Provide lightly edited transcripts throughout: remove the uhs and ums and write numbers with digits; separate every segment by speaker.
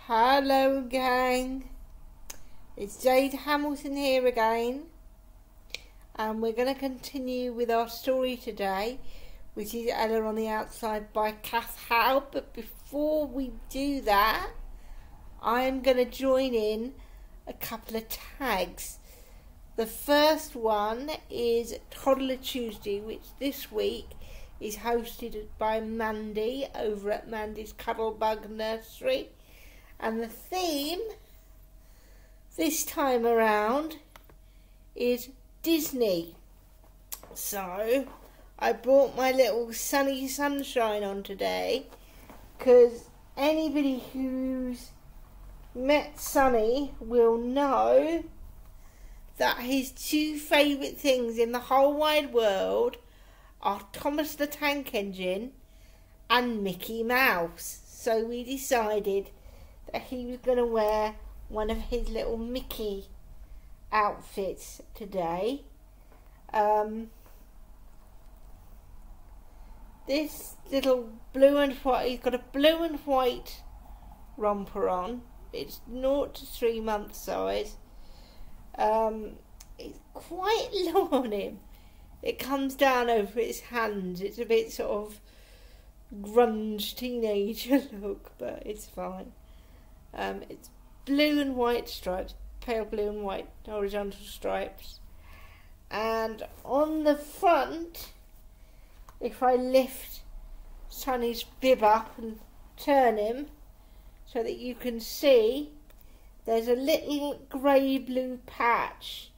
Speaker 1: Hello gang, it's Jade Hamilton here again, and we're going to continue with our story today, which is Ella on the Outside by Kath Howe. But before we do that, I'm going to join in a couple of tags. The first one is Toddler Tuesday, which this week is hosted by Mandy over at Mandy's Cuddlebug Nursery. And the theme this time around is Disney. So I brought my little Sunny Sunshine on today because anybody who's met Sonny will know that his two favourite things in the whole wide world are Thomas the Tank Engine and Mickey Mouse. So we decided that he was going to wear one of his little Mickey outfits today. This little blue and white, he's got a blue and white romper on. It's 0 to 3 month size. It's quite long on him. It comes down over his hands. It's a bit sort of grunge teenager look, but it's fine. It's blue and white stripes, pale blue and white horizontal stripes. And on the front, if I lift Sonny's bib up and turn him so that you can see, there's a little grey-blue patch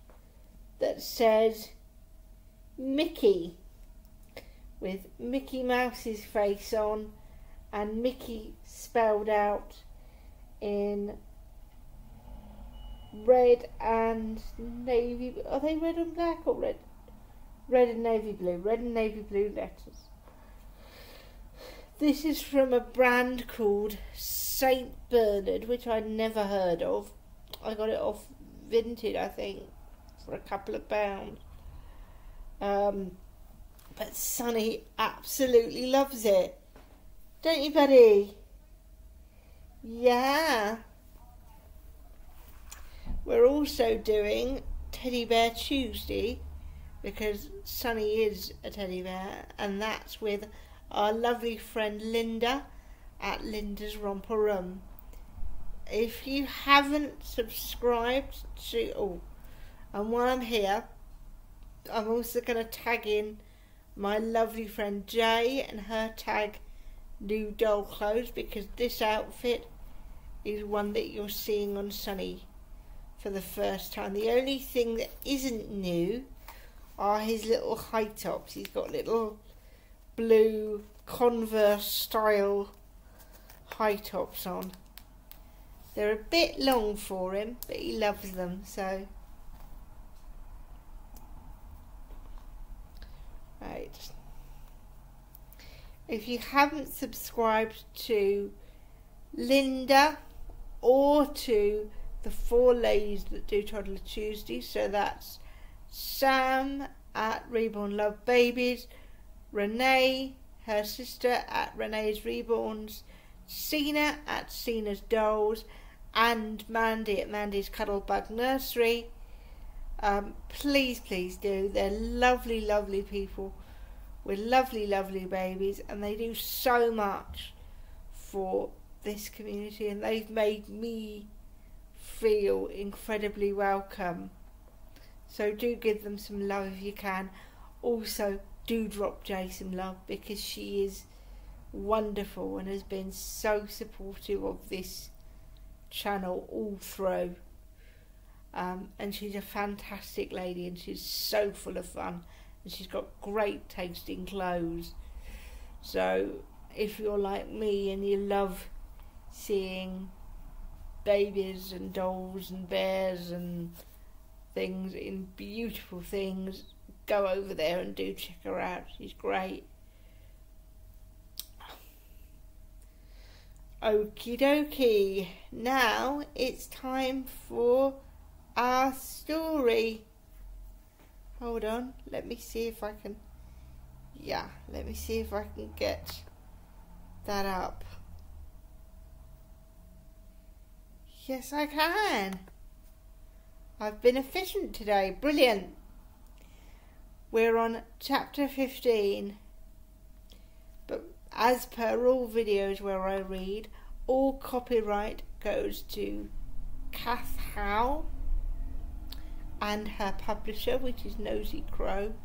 Speaker 1: that says Mickey, with Mickey Mouse's face on and Mickey spelled out in red and navy. Are they red and black or red? Red and navy blue. Red and navy blue letters. This is from a brand called Saint Bernard, which I'd never heard of. I got it off Vinted, I think, for a couple of pounds. But Sonny absolutely loves it. Don't you, buddy? Yeah. We're also doing Teddy Bear Tuesday because Sonny is a teddy bear, and that's with our lovely friend Linda at Linda's Romper Room. If you haven't subscribed to... and while I'm here, I'm also going to tag in my lovely friend Jay and her tag New Doll Clothes, because this outfit is one that you're seeing on Sonny for the first time. The only thing that isn't new are his little high tops. He's got little blue Converse style high tops on. They're a bit long for him, but he loves them, so. Right. If you haven't subscribed to Linda or to the 4 ladies that do Toddler Tuesday, so that's Sam at Reborn Love Babies, Renee, her sister at Renee's Reborns, Cena at Cena's Dolls, and Mandy at Mandy's Cuddlebug Nursery. Please do. They're lovely, lovely people with lovely, lovely babies, and they do so much for this community, and they've made me feel incredibly welcome. So do give them some love if you can. Also, do drop Jay some love, because she is wonderful and has been so supportive of this channel all through. And she's a fantastic lady, and she's so full of fun, and she's got great taste in clothes. So if you're like me and you love seeing babies and dolls and bears and things in beautiful things, go over there and do check her out. She's great. Okie dokie. Now it's time for our story. Hold on, let me see if I can. Yeah, let me see if I can get that up. Yes, I can. I've been efficient today. Brilliant. We're on chapter 15. But as per all videos where I read, all copyright goes to Kath Howe and her publisher, which is Nosy Crow.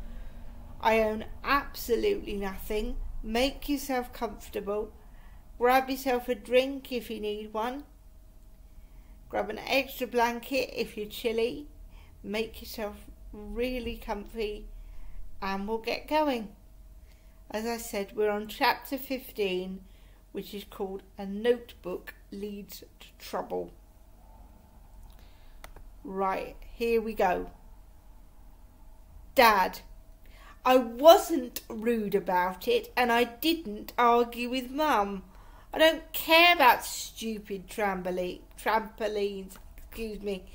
Speaker 1: I own absolutely nothing. Make yourself comfortable. Grab yourself a drink if you need one. Grab an extra blanket if you're chilly. Make yourself really comfy and we'll get going. As I said, we're on chapter 15, which is called A Notebook Leads to Trouble. Right, here we go. Dad, I wasn't rude about it and I didn't argue with Mum. I don't care about stupid trampolines, excuse me.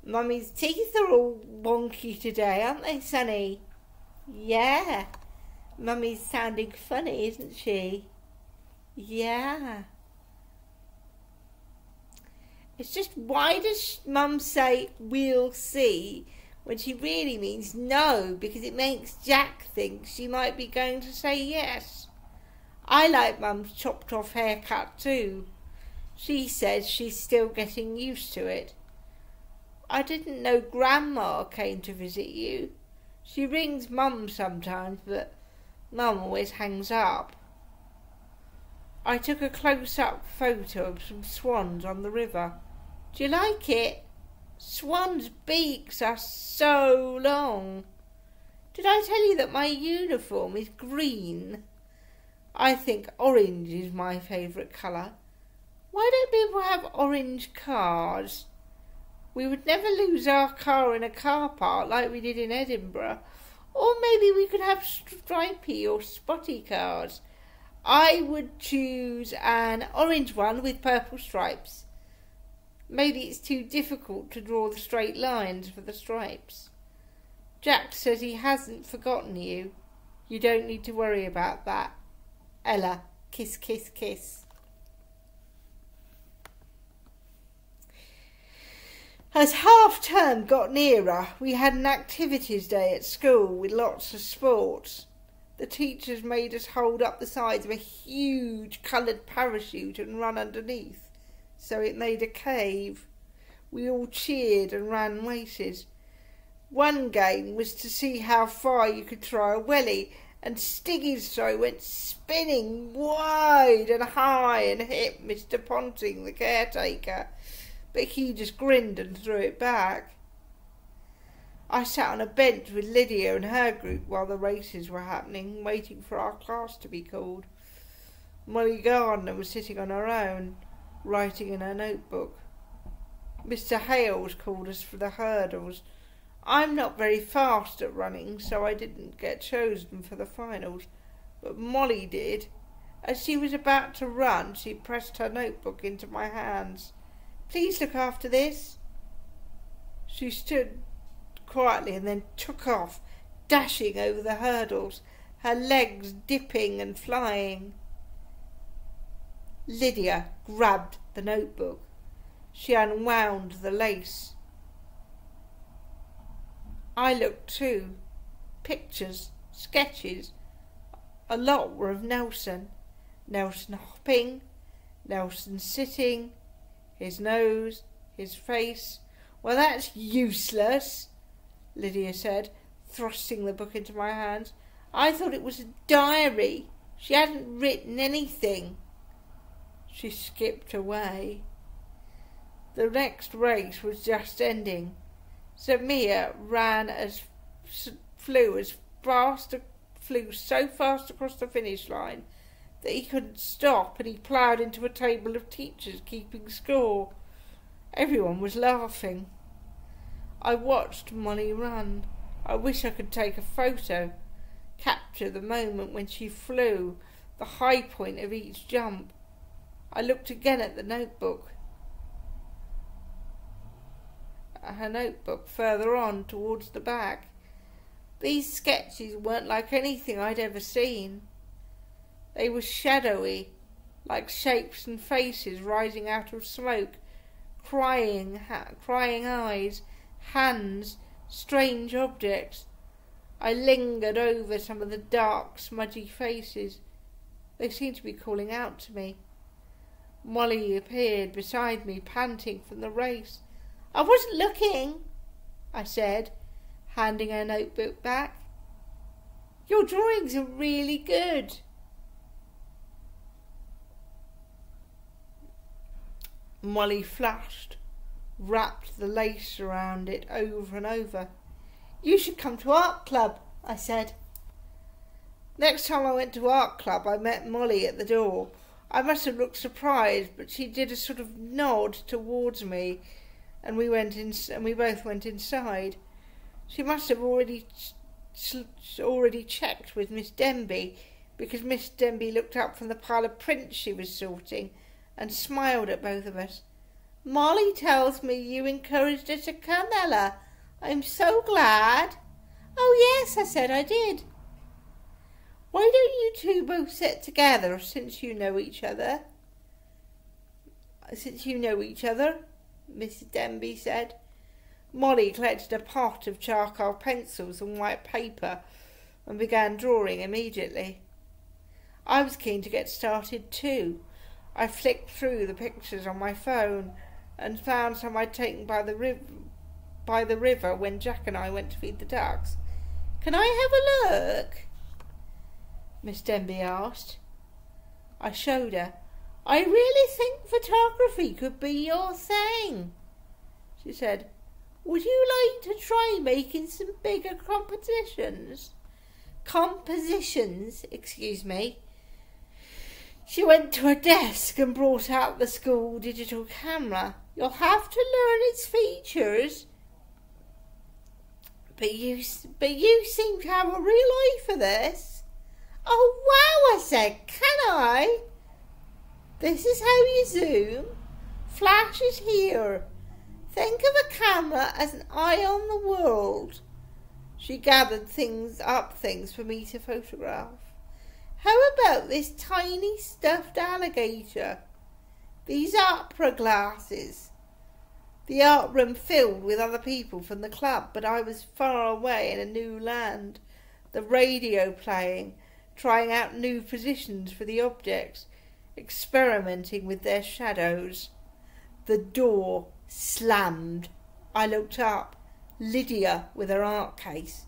Speaker 1: Mummy's teeth are all wonky today, aren't they, Sonny? Yeah. Mummy's sounding funny, isn't she? Yeah. It's just, why does Mum say we'll see when she really means no? Because it makes Jack think she might be going to say yes. I like Mum's chopped off haircut too. She says she's still getting used to it. I didn't know Grandma came to visit you. She rings Mum sometimes, but Mum always hangs up. I took a close-up photo of some swans on the river. Do you like it? Swans' beaks are so long. Did I tell you that my uniform is green? I think orange is my favourite colour. Why don't people have orange cars? We would never lose our car in a car park like we did in Edinburgh. Or maybe we could have stripy or spotty cars. I would choose an orange one with purple stripes. Maybe it's too difficult to draw the straight lines for the stripes. Jack says he hasn't forgotten you. You don't need to worry about that. Ella, kiss, kiss, kiss. As half-term got nearer, we had an activities day at school with lots of sports. The teachers made us hold up the sides of a huge coloured parachute and run underneath, so it made a cave. We all cheered and ran races. One game was to see how far you could throw a welly, and Stiggy's throw went spinning wide and high and hit Mr. Ponting, the caretaker, but he just grinned and threw it back. I sat on a bench with Lydia and her group while the races were happening, waiting for our class to be called. Molly Gardner was sitting on her own, writing in her notebook. Mr. Hales called us for the hurdles. I'm not very fast at running, so I didn't get chosen for the finals, but Molly did. As she was about to run, she pressed her notebook into my hands. Please look after this. She stood quietly and then took off, dashing over the hurdles, her legs dipping and flying. Lydia grabbed the notebook. She unwound the lace. I looked too. Pictures, sketches. A lot were of Nelson. Nelson hopping, Nelson sitting, his nose, his face. Well, that's useless, Lydia said, thrusting the book into my hands. I thought it was a diary. She hadn't written anything. She skipped away. The next race was just ending. Zamir flew so fast across the finish line that he couldn't stop, and he ploughed into a table of teachers keeping score. Everyone was laughing. I watched Molly run. I wish I could take a photo, capture the moment when she flew, the high point of each jump. I looked again at the notebook. Her notebook further on towards the back. These sketches weren't like anything I'd ever seen. They were shadowy, like shapes and faces rising out of smoke, crying eyes, hands, strange objects. I lingered over some of the dark, smudgy faces. They seemed to be calling out to me. Molly appeared beside me, panting from the race. "I wasn't looking," I said, handing her notebook back. "Your drawings are really good." Molly flushed, wrapped the lace around it over and over. "You should come to art club," I said. Next time I went to art club, I met Molly at the door. I must have looked surprised, but she did a sort of nod towards me, and we both went inside. She must have already checked with Miss Denby, because Miss Denby looked up from the pile of prints she was sorting and smiled at both of us. "Molly tells me you encouraged her to come, Ella. I'm so glad." "Oh yes," I said, "I did." "Why don't you two both sit together since you know each other?" Mrs. Denby said. Molly collected a pot of charcoal pencils and white paper and began drawing immediately. I was keen to get started too. I flicked through the pictures on my phone and found some I'd taken by the river when Jack and I went to feed the ducks. "Can I have a look?" Miss Denby asked. I showed her. "I really think photography could be your thing," she said. "Would you like to try making some bigger compositions?" Excuse me. She went to her desk and brought out the school digital camera. "You'll have to learn its features. But you seem to have a real eye for this." "Oh wow," I said. "Can I?" "This is how you zoom. Flash is here. Think of a camera as an eye on the world." She gathered things for me to photograph. "How about this tiny stuffed alligator? These opera glasses." The art room filled with other people from the club, but I was far away in a new land, the radio playing, trying out new positions for the objects, experimenting with their shadows. The door slammed. I looked up. Lydia with her art case.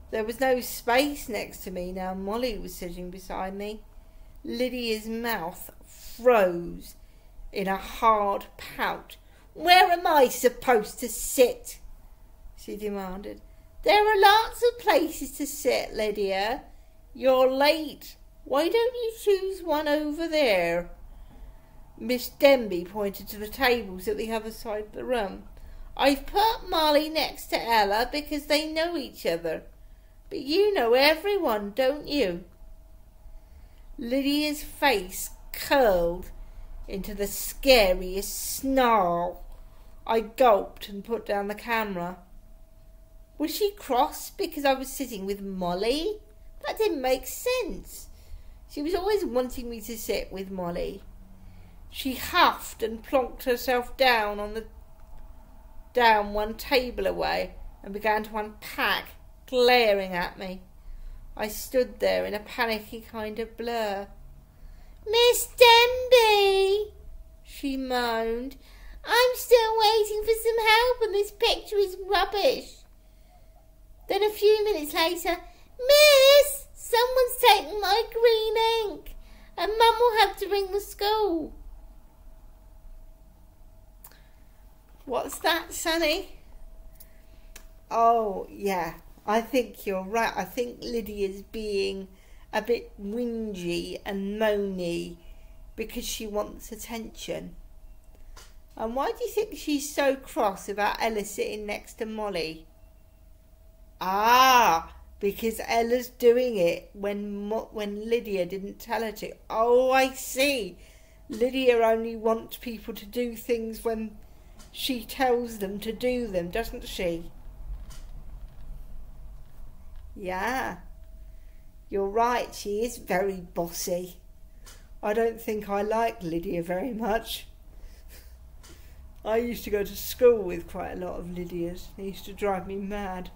Speaker 1: There was no space next to me now Molly was sitting beside me. Lydia's mouth froze in a hard pout. "Where am I supposed to sit?" she demanded. "There are lots of places to sit, Lydia. You're late. Why don't you choose one over there?" Miss Denby pointed to the tables at the other side of the room. "I've put Molly next to Ella because they know each other. But you know everyone, don't you?" Lydia's face curled into the scariest snarl. I gulped and put down the camera. Was she cross because I was sitting with Molly? That didn't make sense. She was always wanting me to sit with Molly. She huffed and plonked herself down one table away and began to unpack, glaring at me. I stood there in a panicky kind of blur. "Miss Denby," she moaned, "I'm still waiting for some help and this picture is rubbish." Then a few minutes later, "Miss, someone's taken my green ink and Mum will have to ring the school." "What's that, Sonny?" "Oh, yeah, I think you're right. I think Lydia's being a bit whingy and moany because she wants attention." "And why do you think she's so cross about Ella sitting next to Molly?" "Ah, because Ella's doing it when Lydia didn't tell her to." "Oh, I see. Lydia only wants people to do things when she tells them to do them, doesn't she?" "Yeah, you're right. She is very bossy. I don't think I like Lydia very much." I used to go to school with quite a lot of Lydias. They used to drive me mad.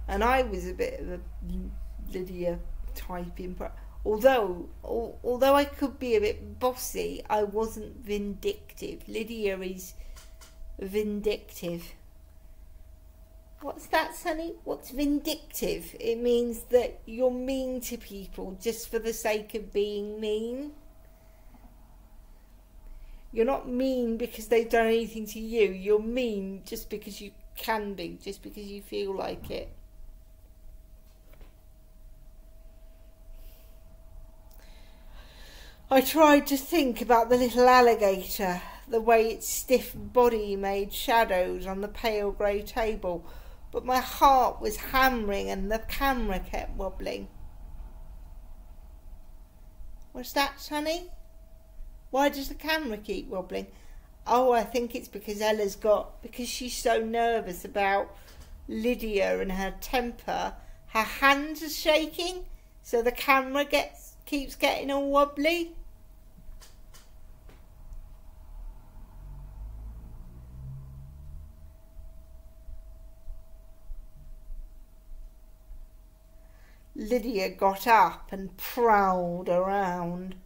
Speaker 1: And I was a bit of a Lydia type although I could be a bit bossy, I wasn't vindictive. Lydia is vindictive. What's that, Sonny? What's vindictive? It means that you're mean to people just for the sake of being mean. You're not mean because they've done anything to you. You're mean just because you can be, just because you feel like it. I tried to think about the little alligator, the way its stiff body made shadows on the pale grey table, but my heart was hammering and the camera kept wobbling. What's that, Sonny? Why does the camera keep wobbling? Oh, I think it's because because she's so nervous about Lydia and her temper, her hands are shaking, so the camera keeps getting all wobbly. Lydia got up and prowled around.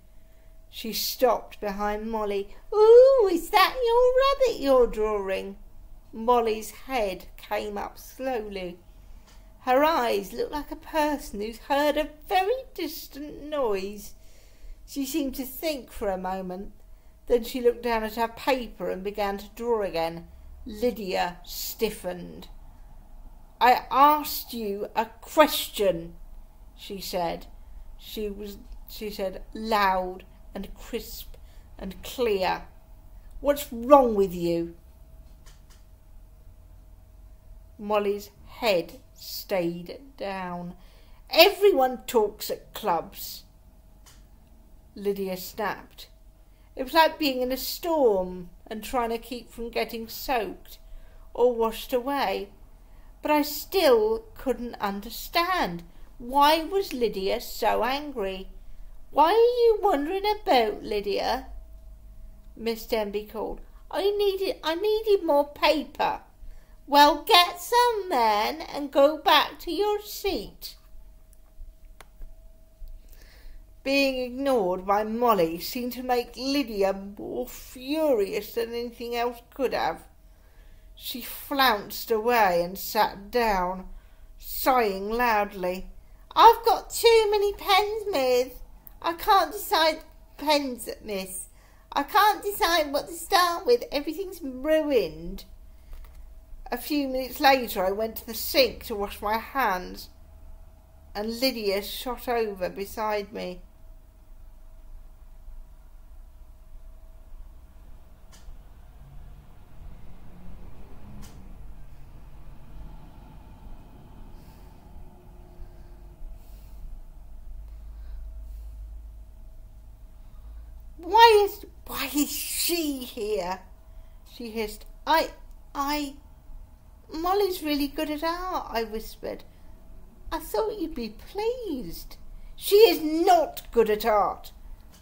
Speaker 1: She stopped behind Molly. Ooh, is that your rabbit you're drawing? Molly's head came up slowly. Her eyes looked like a person who's heard a very distant noise. She seemed to think for a moment. Then she looked down at her paper and began to draw again. Lydia stiffened. I asked you a question, she said. She said loud and crisp and clear. What's wrong with you? Molly's head stayed down. Everyone talks at clubs, Lydia snapped. It was like being in a storm and trying to keep from getting soaked or washed away. But I still couldn't understand. Why was Lydia so angry? Why are you wandering about, Lydia? Miss Denby called. I needed more paper. Well, get some then and go back to your seat. Being ignored by Molly seemed to make Lydia more furious than anything else could have. She flounced away and sat down, sighing loudly. I've got too many pens, miss. I can't decide pens, miss. I can't decide what to start with. Everything's ruined. A few minutes later I went to the sink to wash my hands, and Lydia shot over beside me. Why is she here? She hissed. Molly's really good at art, I whispered. I thought you'd be pleased. She is not good at art.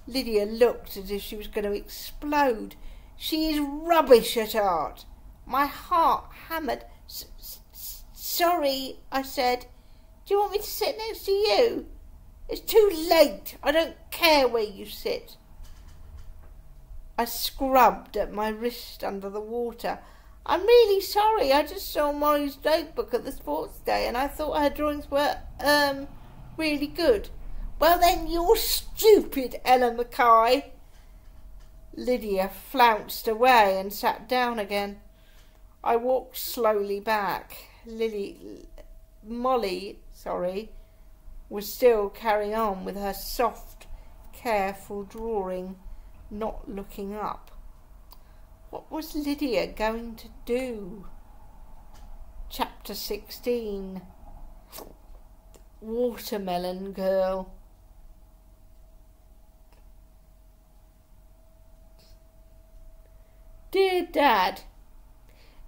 Speaker 1: Lydia looked as if she was going to explode. She is rubbish at art. My heart hammered. Sorry, I said. Do you want me to sit next to you? It's too late. I don't care where you sit. I scrubbed at my wrist under the water. I'm really sorry. I just saw Molly's notebook at the sports day and I thought her drawings were, really good. Well then, you're stupid, Ella Mackay. Lydia flounced away and sat down again. I walked slowly back. Molly was still carrying on with her soft, careful drawing, not looking up. What was Lydia going to do? Chapter 16. Watermelon Girl. Dear Dad,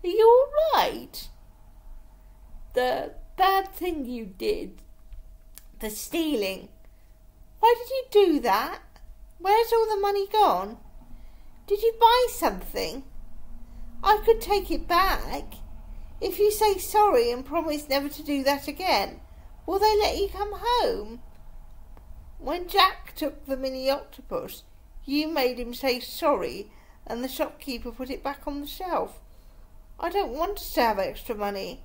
Speaker 1: are you all right? The bad thing you did, the stealing, why did you do that? Where's all the money gone? Did you buy something? I could take it back. If you say sorry and promise never to do that again, will they let you come home? When Jack took the mini octopus, you made him say sorry and the shopkeeper put it back on the shelf. I don't want to have extra money.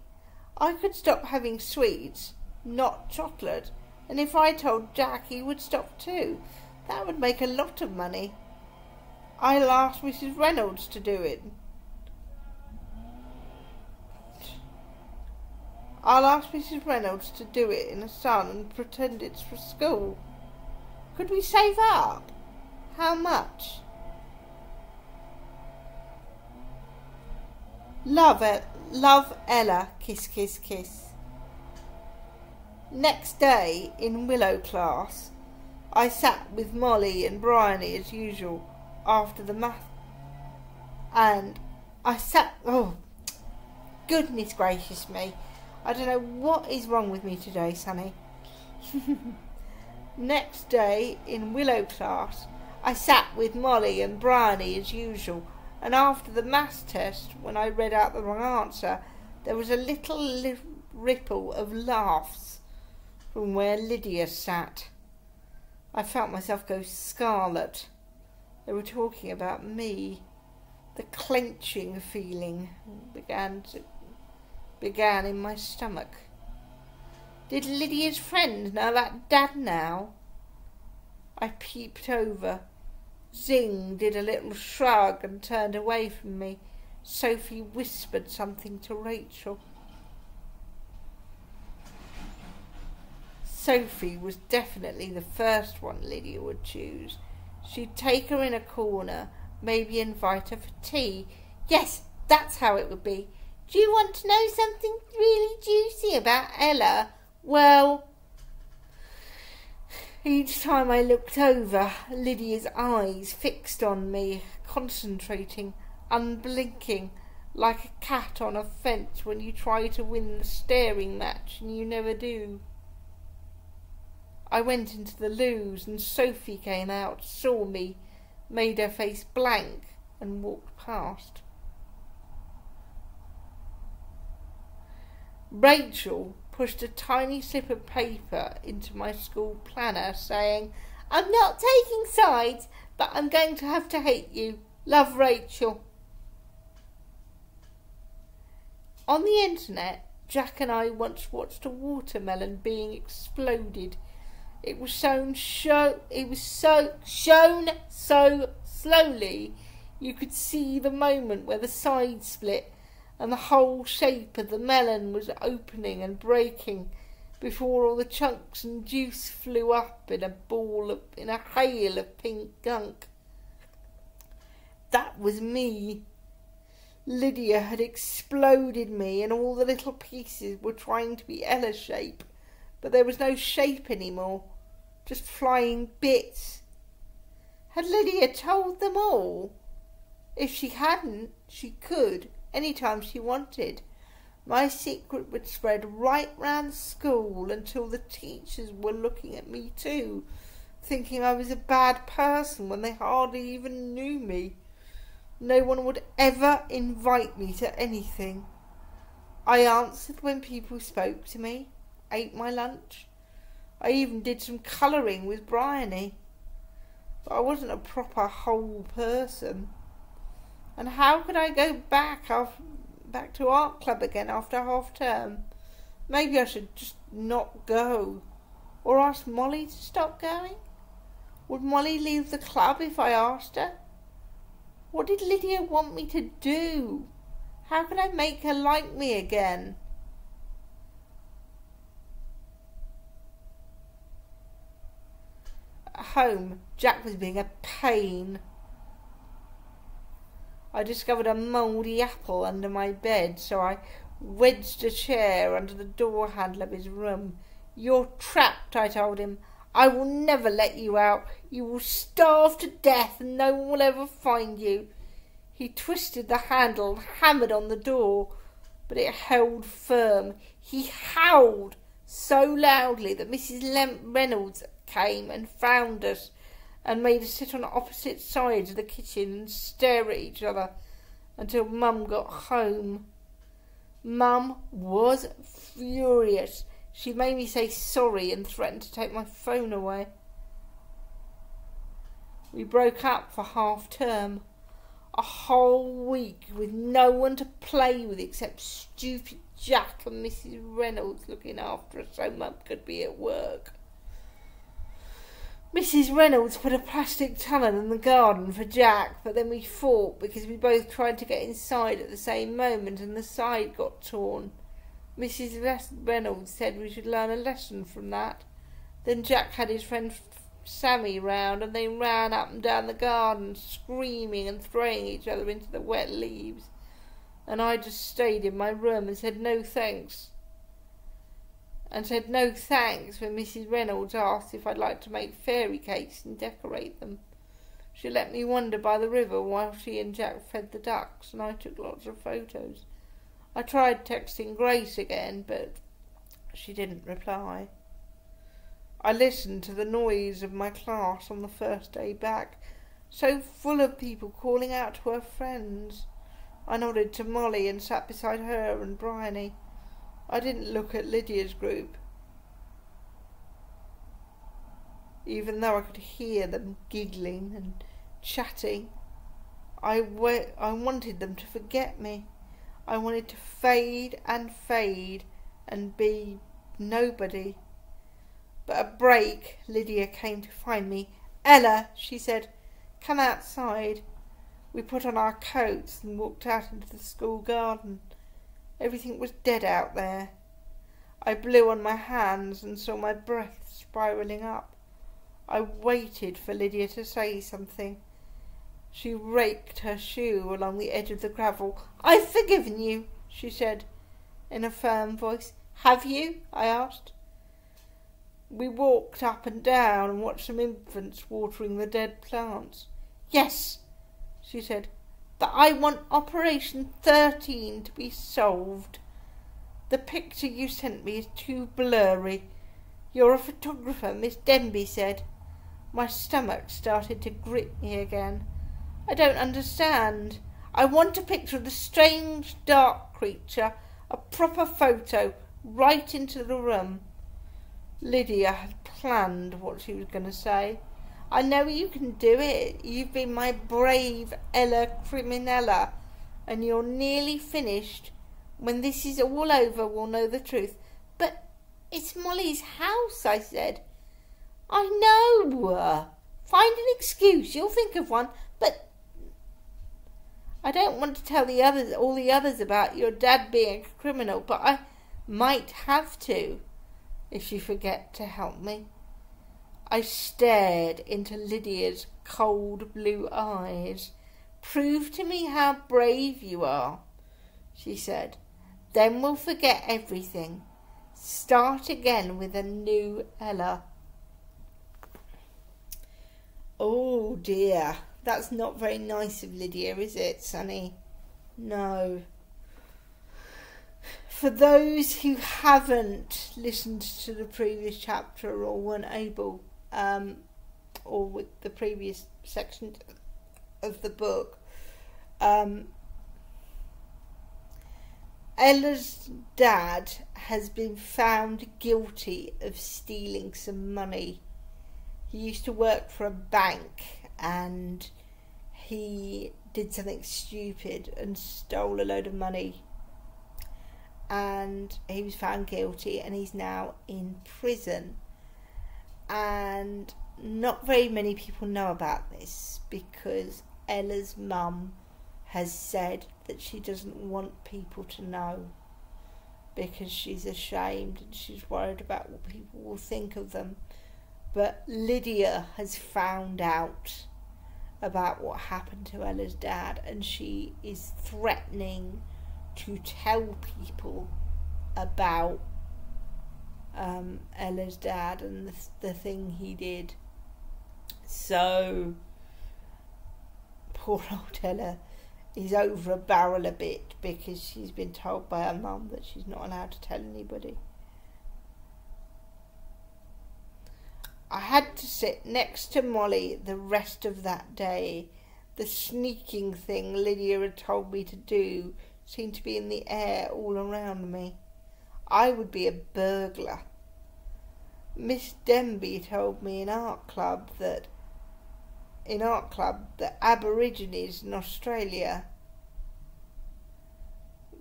Speaker 1: I could stop having sweets, not chocolate, and if I told Jack he would stop too. That would make a lot of money. I'll ask Mrs. Reynolds to do it. I'll ask Mrs. Reynolds to do it in the sun and pretend it's for school. Could we save up? How much? Love Ella, kiss, kiss, kiss. Next day in Willow class, I sat with Molly and Bryony as usual after the math, and oh, goodness gracious me. I don't know what is wrong with me today, Sonny. Next day in Willow class, I sat with Molly and Bryony as usual, and after the maths test, when I read out the wrong answer, there was a little ripple of laughs from where Lydia sat. I felt myself go scarlet. They were talking about me. The clenching feeling began in my stomach. Did Lydia's friend know about Dad now? I peeped over. Zing did a little shrug and turned away from me. Sophie whispered something to Rachel. Sophie was definitely the first one Lydia would choose. She'd take her in a corner, maybe invite her for tea. Yes, that's how it would be. Do you want to know something really juicy about Ella? Well, each time I looked over, Lydia's eyes fixed on me, concentrating, unblinking, like a cat on a fence when you try to win the staring match and you never do. I went into the loos and Sophie came out, saw me, made her face blank and walked past. Rachel pushed a tiny slip of paper into my school planner saying, I'm not taking sides, but I'm going to have to hate you. Love, Rachel. On the internet, Jack and I once watched a watermelon being exploded. It was shown so slowly you could see the moment where the side split and the whole shape of the melon was opening and breaking before all the chunks and juice flew up in a hail of pink gunk. That was me. Lydia had exploded me and all the little pieces were trying to be Ella's shape, but there was no shape anymore, just flying bits. Had Lydia told them all? If she hadn't, she could, any time she wanted. My secret would spread right round school until the teachers were looking at me too, thinking I was a bad person when they hardly even knew me. No one would ever invite me to anything. I answered when people spoke to me, ate my lunch. I even did some colouring with Bryony. But I wasn't a proper whole person. And how could I go back to art club again after half term? Maybe I should just not go. Or ask Molly to stop going? Would Molly leave the club if I asked her? What did Lydia want me to do? How could I make her like me again? At home, Jack was being a pain. I discovered a mouldy apple under my bed, so I wedged a chair under the door handle of his room. You're trapped, I told him. I will never let you out. You will starve to death and no one will ever find you. He twisted the handle and hammered on the door, but it held firm. He howled so loudly that Mrs. Reynolds came and found us, and made us sit on opposite sides of the kitchen and stare at each other until Mum got home. Mum was furious. She made me say sorry and threatened to take my phone away. We broke up for half term. A whole week with no one to play with except stupid Jack and Mrs. Reynolds looking after us so Mum could be at work. Mrs. Reynolds put a plastic tunnel in the garden for Jack, but then we fought because we both tried to get inside at the same moment and the side got torn. Mrs. Reynolds said we should learn a lesson from that. Then Jack had his friend Sammy round and they ran up and down the garden screaming and throwing each other into the wet leaves, and I just stayed in my room and said no thanks when Mrs. Reynolds asked if I'd like to make fairy cakes and decorate them. She let me wander by the river while she and Jack fed the ducks, and I took lots of photos. I tried texting Grace again, but she didn't reply. I listened to the noise of my class on the first day back, so full of people calling out to her friends. I nodded to Molly and sat beside her and Bryony. I didn't look at Lydia's group, even though I could hear them giggling and chatting. I wanted them to forget me. I wanted to fade and be nobody. But at break, Lydia came to find me. "Ella," she said, "come outside." We put on our coats and walked out into the school garden. Everything was dead out there. I blew on my hands and saw my breath spiralling up. I waited for Lydia to say something. She raked her shoe along the edge of the gravel. "I've forgiven you," she said in a firm voice. "Have you?" I asked. We walked up and down and watched some infants watering the dead plants. "Yes," she said, "but I want Operation 13 to be solved. The picture you sent me is too blurry. You're a photographer, Miss Denby said." My stomach started to grip me again. "I don't understand. I want a picture of the strange dark creature, a proper photo, right into the room." Lydia had planned what she was going to say. "I know you can do it. You've been my brave Ella Criminella, and you're nearly finished. When this is all over, we'll know the truth." "But it's Molly's house," I said. "I know. Find an excuse. You'll think of one. But I don't want to tell all the others about your dad being a criminal, but I might have to if you forget to help me." I stared into Lydia's cold blue eyes. "Prove to me how brave you are," she said. "Then we'll forget everything. Start again with a new Ella." Oh dear, that's not very nice of Lydia, is it, Sonny? No. For those who haven't listened to the previous chapter or weren't able, or with the previous section of the book, Ella's dad has been found guilty of stealing some money. He used to work for a bank and he did something stupid and stole a load of money. And he was found guilty and he's now in prison. And not very many people know about this because Ella's mum has said that she doesn't want people to know because she's ashamed and she's worried about what people will think of them. But Lydia has found out about what happened to Ella's dad and she is threatening to tell people about Ella's dad and the thing he did. So poor old Ella is over a barrel a bit because she's been told by her mum that she's not allowed to tell anybody. I had to sit next to Molly the rest of that day. The sneaking thing Lydia had told me to do seemed to be in the air all around me. I would be a burglar. Miss Denby told me in art club that Aborigines in Australia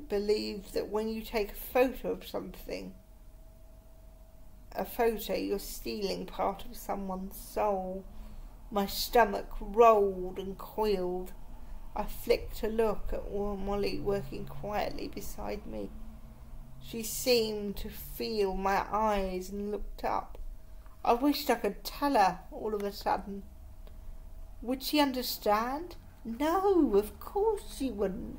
Speaker 1: believe that when you take a photo of something, you're stealing part of someone's soul. My stomach rolled and coiled. I flicked a look at Molly working quietly beside me. She seemed to feel my eyes and looked up. I wished I could tell her all of a sudden. Would she understand? No, of course she wouldn't.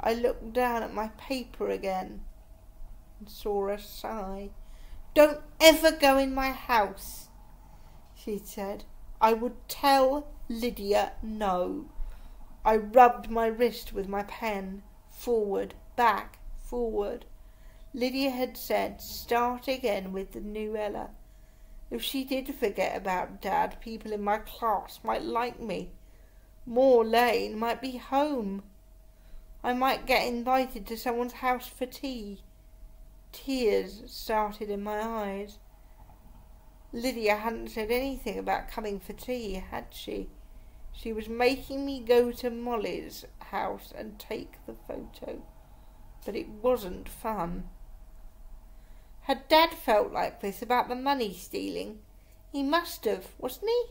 Speaker 1: I looked down at my paper again and saw her sigh. Don't ever go in my house, she said. I would tell Lydia no. I rubbed my wrist with my pen. Forward, back, forward. Lydia had said, start again with the new Ella. If she did forget about Dad, people in my class might like me. Moor Lane might be home. I might get invited to someone's house for tea. Tears started in my eyes. Lydia hadn't said anything about coming for tea, had she? She was making me go to Molly's house and take the photo. But it wasn't fun. Had Dad felt like this about the money stealing? He must have, wasn't he?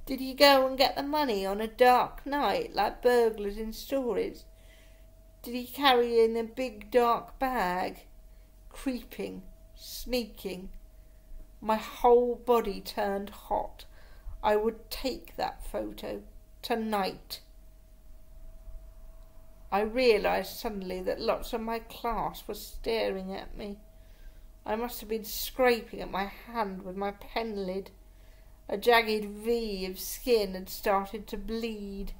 Speaker 1: Did he go and get the money on a dark night like burglars in stories? Did he carry in a big dark bag? Creeping, sneaking. My whole body turned hot. I would take that photo tonight. I realised suddenly that lots of my class were staring at me. I must have been scraping at my hand with my pen lid. A jagged V of skin had started to bleed.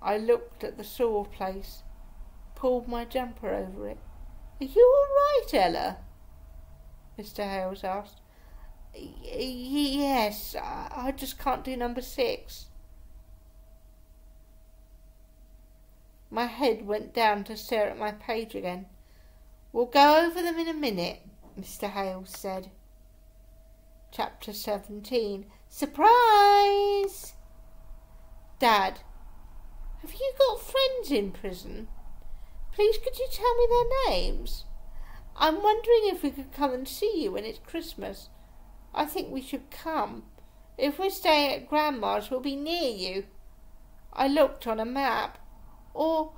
Speaker 1: I looked at the sore place, pulled my jumper over it. Are you all right, Ella? Mr. Hales asked. Yes, I just can't do number 6. My head went down to stare at my page again. We'll go over them in a minute, Mr. Hales said. Chapter 17. Surprise! Dad, have you got friends in prison? Please could you tell me their names? I'm wondering if we could come and see you when it's Christmas. I think we should come. If we're staying at Grandma's, we'll be near you. I looked on a map. Or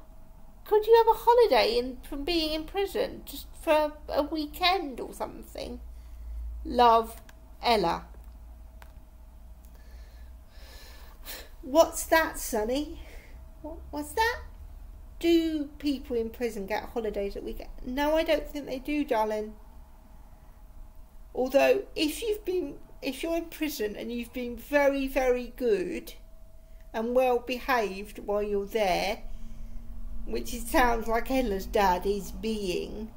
Speaker 1: could you have a holiday from being in prison, just for a weekend or something? Love, Ella. What's that, Sonny? What's that? Do people in prison get holidays at weekend? No, I don't think they do, darling. Although, if you're in prison and you've been very, very good and well behaved while you're there, which it sounds like Ella's dad is being,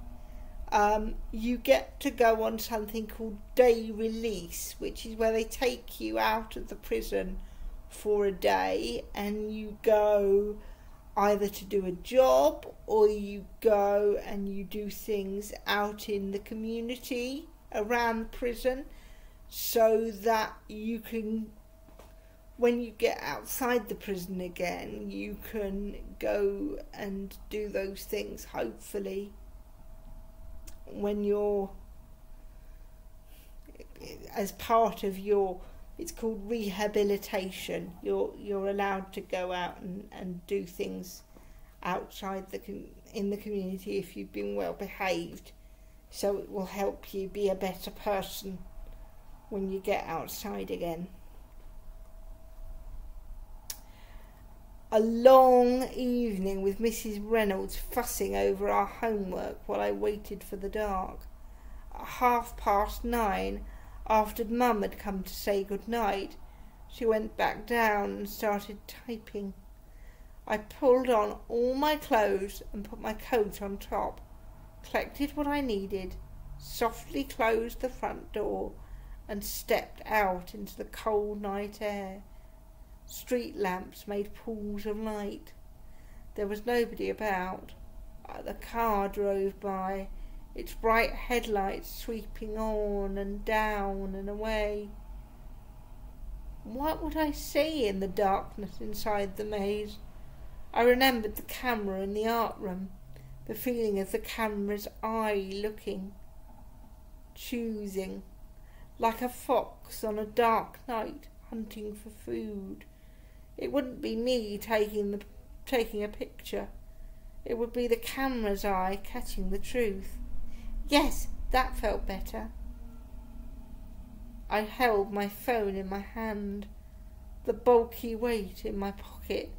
Speaker 1: you get to go on something called day release, which is where they take you out of the prison for a day and you go either to do a job or you go and you do things out in the community around the prison, so that you can, when you get outside the prison again, you can go and do those things, hopefully, when you're, as part of your, it's called rehabilitation. You're allowed to go out and do things outside in the community if you've been well behaved. So it will help you be a better person when you get outside again. A long evening with Mrs. Reynolds fussing over our homework while I waited for the dark. At 9:30, after Mum had come to say good night, she went back down and started typing. I pulled on all my clothes and put my coat on top, collected what I needed, softly closed the front door and stepped out into the cold night air. Street lamps made pools of light. There was nobody about. The car drove by, its bright headlights sweeping on and down and away. What would I see in the darkness inside the maze? I remembered the camera in the art room, the feeling of the camera's eye looking, choosing, like a fox on a dark night hunting for food. It wouldn't be me taking a picture. It would be the camera's eye catching the truth. Yes, that felt better. I held my phone in my hand, the bulky weight in my pocket,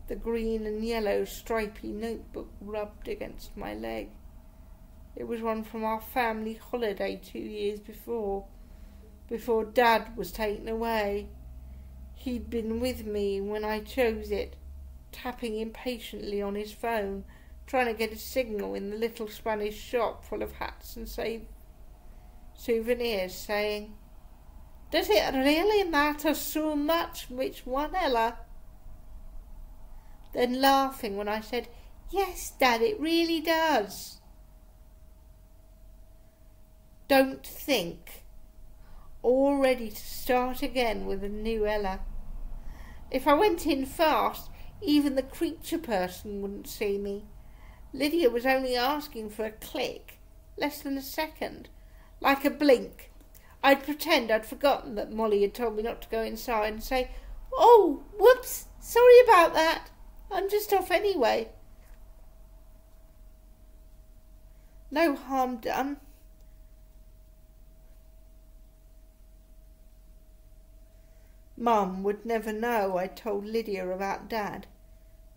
Speaker 1: the green and yellow stripy notebook rubbed against my leg. It was one from our family holiday 2 years before Dad was taken away. He'd been with me when I chose it, tapping impatiently on his phone, trying to get a signal in the little Spanish shop full of hats and souvenirs, saying, "Does it really matter so much which one, Ella?" Then laughing when I said, "Yes, Dad, it really does." Don't think. All ready to start again with a new Ella. If I went in fast, even the creature person wouldn't see me. Lydia was only asking for a click, less than a second, like a blink. I'd pretend I'd forgotten that Molly had told me not to go inside and say, "Oh, whoops, sorry about that. I'm just off anyway." No harm done. Mum would never know I'd told Lydia about Dad.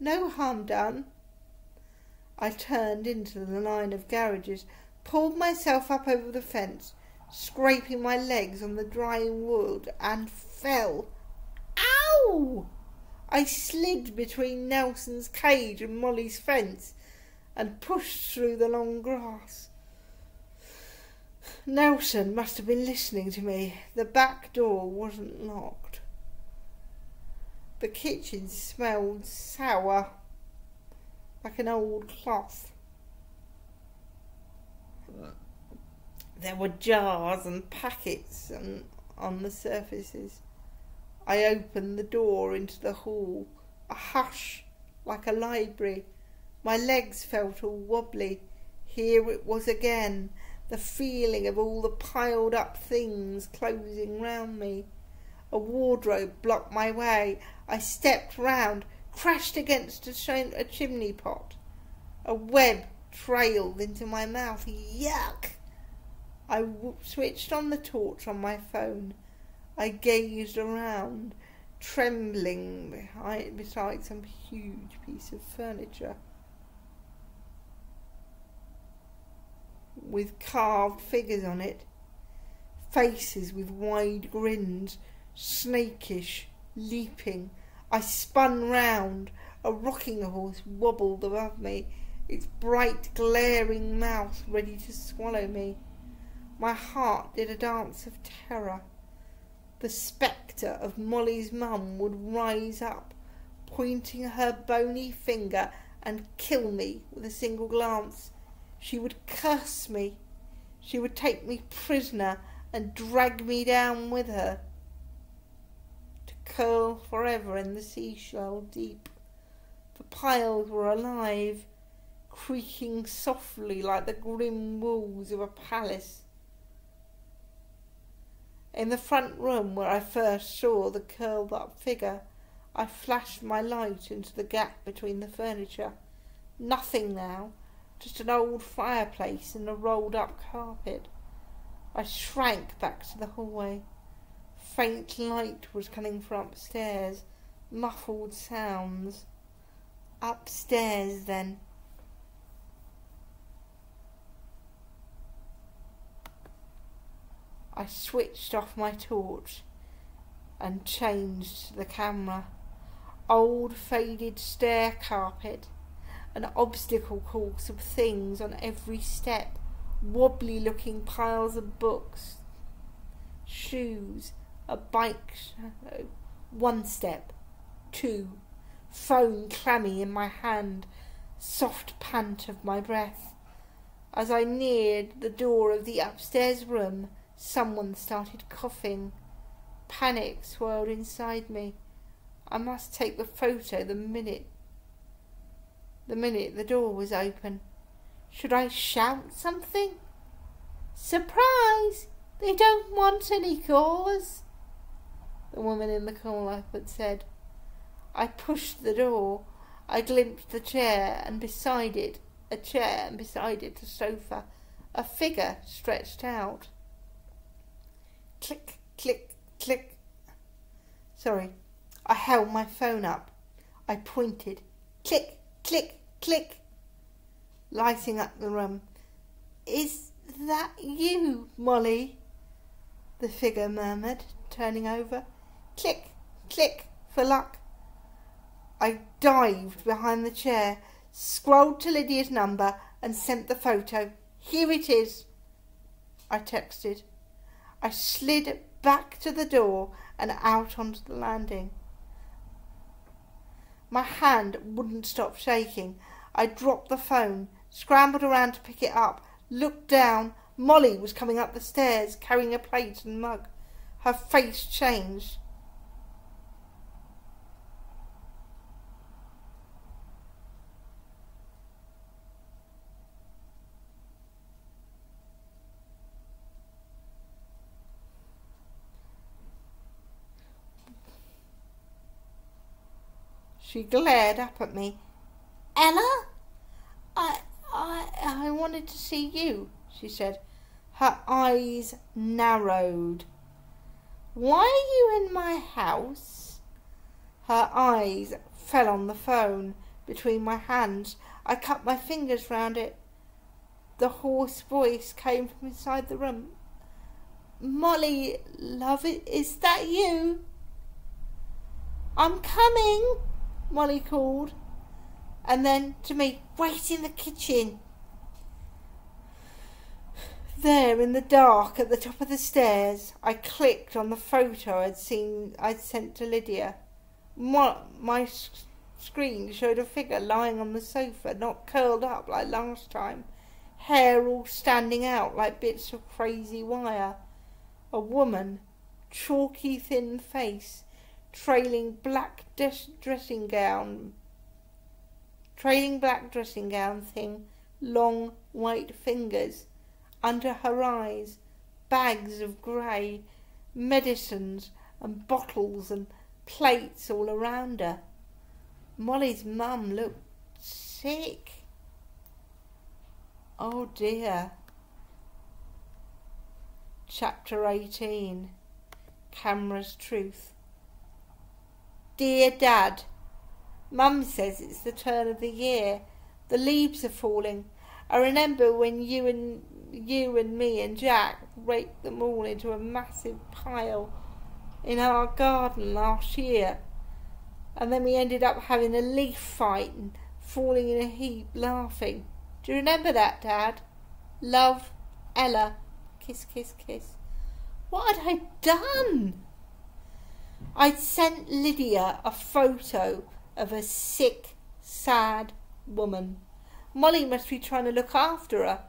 Speaker 1: No harm done. I turned into the line of garages, pulled myself up over the fence, scraping my legs on the drying wood, and fell. Ow! I slid between Nelson's cage and Molly's fence and pushed through the long grass. Nelson must have been listening to me. The back door wasn't locked. The kitchen smelled sour, like an old cloth. There were jars and packets on the surfaces. I opened the door into the hall, a hush like a library. My legs felt all wobbly. Here it was again, the feeling of all the piled up things closing round me. A wardrobe blocked my way. I stepped round, crashed against a chimney pot. A web trailed into my mouth. Yuck! I switched on the torch on my phone. I gazed around, trembling beside some huge piece of furniture with carved figures on it, faces with wide grins, snakish, leaping. I spun round. A rocking horse wobbled above me, its bright glaring mouth ready to swallow me. My heart did a dance of terror. The spectre of Molly's mum would rise up, pointing her bony finger, and kill me with a single glance. She would curse me. She would take me prisoner and drag me down with her, to curl forever in the seashell deep. The piles were alive, creaking softly like the grim walls of a palace. In the front room where I first saw the curled-up figure, I flashed my light into the gap between the furniture. Nothing now, just an old fireplace and a rolled-up carpet. I shrank back to the hallway. Faint light was coming from upstairs, muffled sounds. Upstairs, then. I switched off my torch and changed to the camera. Old faded stair carpet, an obstacle course of things on every step, wobbly looking piles of books, shoes, a bike shadow. 1 step, 2, phone clammy in my hand, soft pant of my breath. As I neared the door of the upstairs room, someone started coughing. Panic swirled inside me. I must take the photo the minute the door was open. Should I shout something? Surprise! They don't want any cause, the woman in the corner had said. I pushed the door. I glimpsed the chair, and beside it a sofa, a figure stretched out. Click, click, click. Sorry, I held my phone up. I pointed. Click, click, click. Lighting up the room. Is that you, Molly? The figure murmured, turning over. Click, click, for luck. I dived behind the chair, scrolled to Lydia's number and sent the photo. Here it is, I texted. I slid back to the door and out onto the landing. My hand wouldn't stop shaking. I dropped the phone, scrambled around to pick it up, looked down. Molly was coming up the stairs, carrying a plate and mug. Her face changed. She glared up at me. Ella? I wanted to see you, she said. Her eyes narrowed. Why are you in my house? Her eyes fell on the phone between my hands. I cut my fingers round it. The hoarse voice came from inside the room. Molly, love, is that you? I'm coming, Molly called. And then to me, wait in the kitchen. There in the dark at the top of the stairs, I clicked on the photo I'd sent to Lydia. My screen showed a figure lying on the sofa, not curled up like last time, hair all standing out like bits of crazy wire. A woman, chalky thin face, trailing black dressing gown thing, long white fingers. Under her eyes, bags of grey, medicines and bottles and plates all around her. Molly's mum looked sick. Oh dear. Chapter 18. Camera's Truth. Dear Dad, Mum says it's the turn of the year. The leaves are falling. I remember when you and me and Jack raked them all into a massive pile in our garden last year. And then we ended up having a leaf fight and falling in a heap laughing. Do you remember that, Dad? Love, Ella. Kiss, kiss, kiss. What had I done? I'd sent Lydia a photo of a sick, sad woman. Molly must be trying to look after her.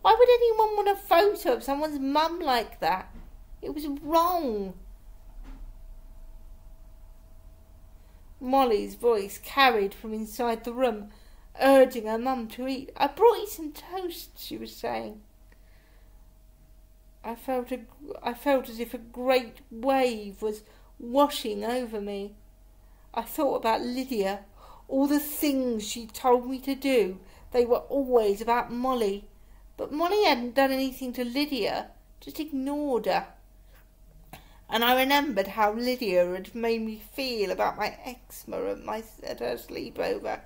Speaker 1: Why would anyone want a photo of someone's mum like that? It was wrong. Molly's voice carried from inside the room, urging her mum to eat. I brought you some toast, she was saying. I felt as if a great wave was washing over me. I thought about Lydia, all the things she told me to do. They were always about Molly. But Molly hadn't done anything to Lydia, just ignored her. And I remembered how Lydia had made me feel about my eczema at her sleepover,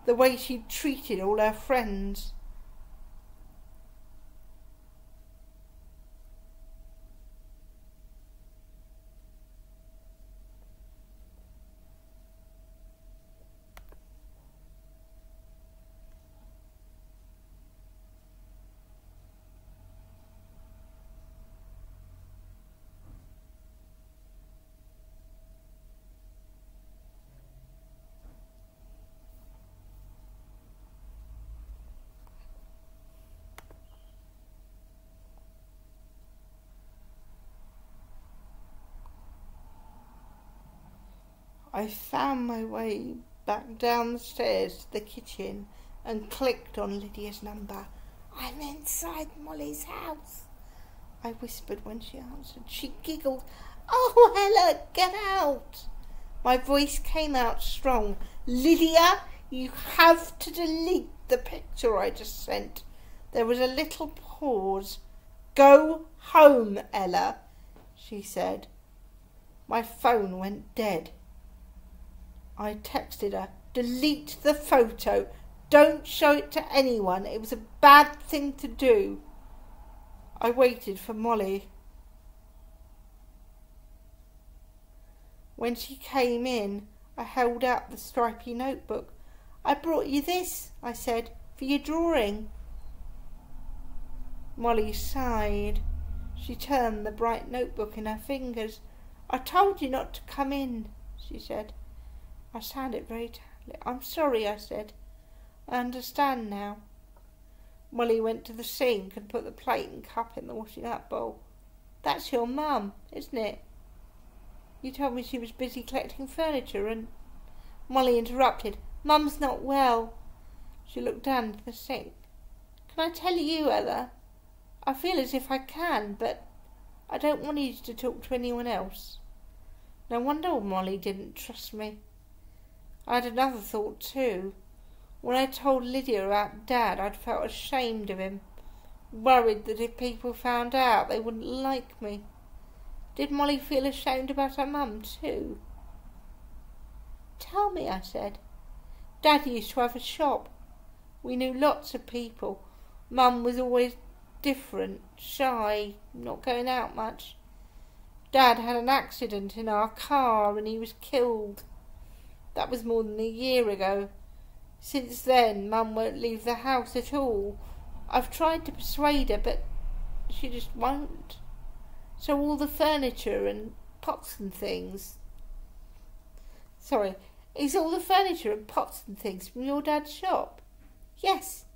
Speaker 1: the way she'd treated all her friends. I found my way back down the stairs to the kitchen and clicked on Lydia's number. "I'm inside Molly's house," I whispered when she answered. She giggled. "Oh, Ella, get out." My voice came out strong. "Lydia, you have to delete the picture I just sent." There was a little pause. "Go home, Ella," she said. My phone went dead. I texted her, "Delete the photo. Don't show it to anyone. It was a bad thing to do." I waited for Molly. When she came in, I held out the stripy notebook. "I brought you this," I said, "for your drawing." Molly sighed. She turned the bright notebook in her fingers. "I told you not to come in," she said. I sounded very tired. "I'm sorry," I said. "I understand now." Molly went to the sink and put the plate and cup in the washing up bowl. "That's your mum, isn't it? You told me she was busy collecting furniture and—" Molly interrupted. "Mum's not well." She looked down into the sink. "Can I tell you, Ella? I feel as if I can, but I don't want you to talk to anyone else." No wonder Molly didn't trust me. I had another thought too. When I told Lydia about Dad, I'd felt ashamed of him, worried that if people found out they wouldn't like me. Did Molly feel ashamed about her mum too? "Tell me," I said. "Dad used to have a shop. We knew lots of people. Mum was always different, shy, not going out much. Dad had an accident in our car and he was killed. That was more than a year ago. Since then, Mum won't leave the house at all. I've tried to persuade her, but she just won't. So all the furniture and pots and things... is all the furniture and pots and things from your dad's shop?" "Yes,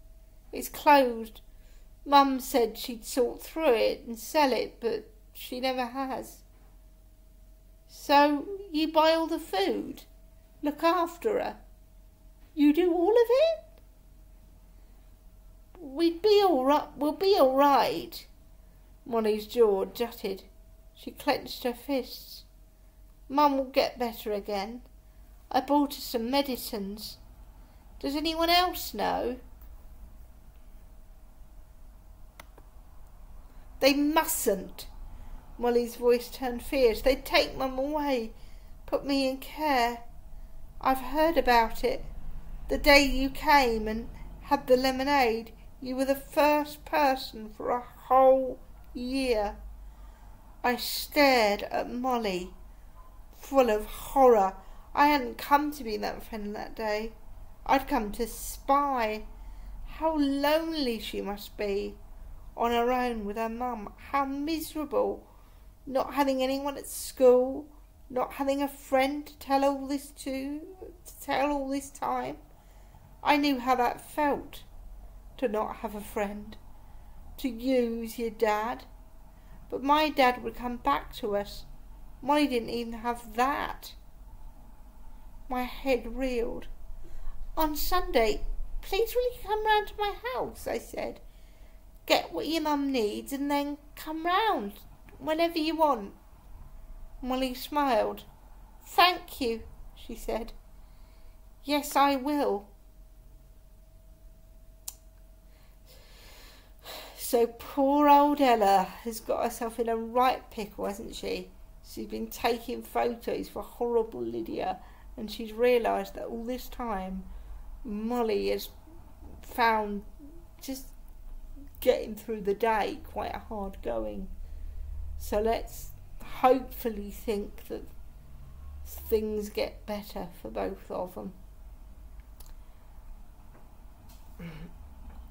Speaker 1: it's closed. Mum said she'd sort through it and sell it, but she never has." "So you buy all the food? Look after her? You do all of it?" We'll be all right. Molly's jaw jutted. She clenched her fists. "Mum will get better again. I bought her some medicines. Does anyone else know?" "They mustn't." Molly's voice turned fierce. "They'd take Mum away, put me in care. I've heard about it. The day you came and had the lemonade, you were the first person for a whole year." I stared at Molly, full of horror. I hadn't come to be that friend that day. I'd come to spy. How lonely she must be, on her own with her mum. How miserable, not having anyone at school, not having a friend to tell all this all this time. I knew how that felt, to not have a friend, to use your dad. But my dad would come back to us. Molly didn't even have that. My head reeled. "On Sunday, please will you come round to my house?" I said. "Get what your mum needs and then come round whenever you want." Molly smiled. "Thank you," she said. "Yes, I will." So poor old Ella has got herself in a right pickle, hasn't she? She's been taking photos for horrible Lydia, and she's realised that all this time Molly has found just getting through the day quite hard going. So let's hopefully think that things get better for both of them.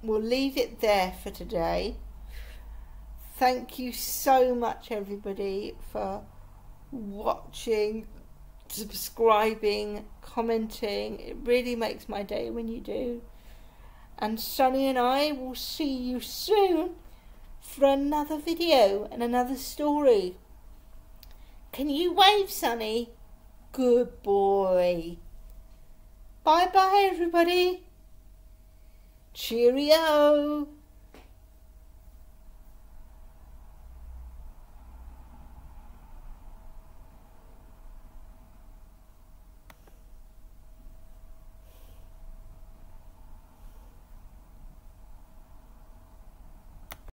Speaker 1: We'll leave it there for today. Thank you so much, everybody, for watching, subscribing, commenting. It really makes my day when you do. And Sonny and I will see you soon for another video and another story. Can you wave, Sonny? Good boy. Bye bye everybody. Cheerio.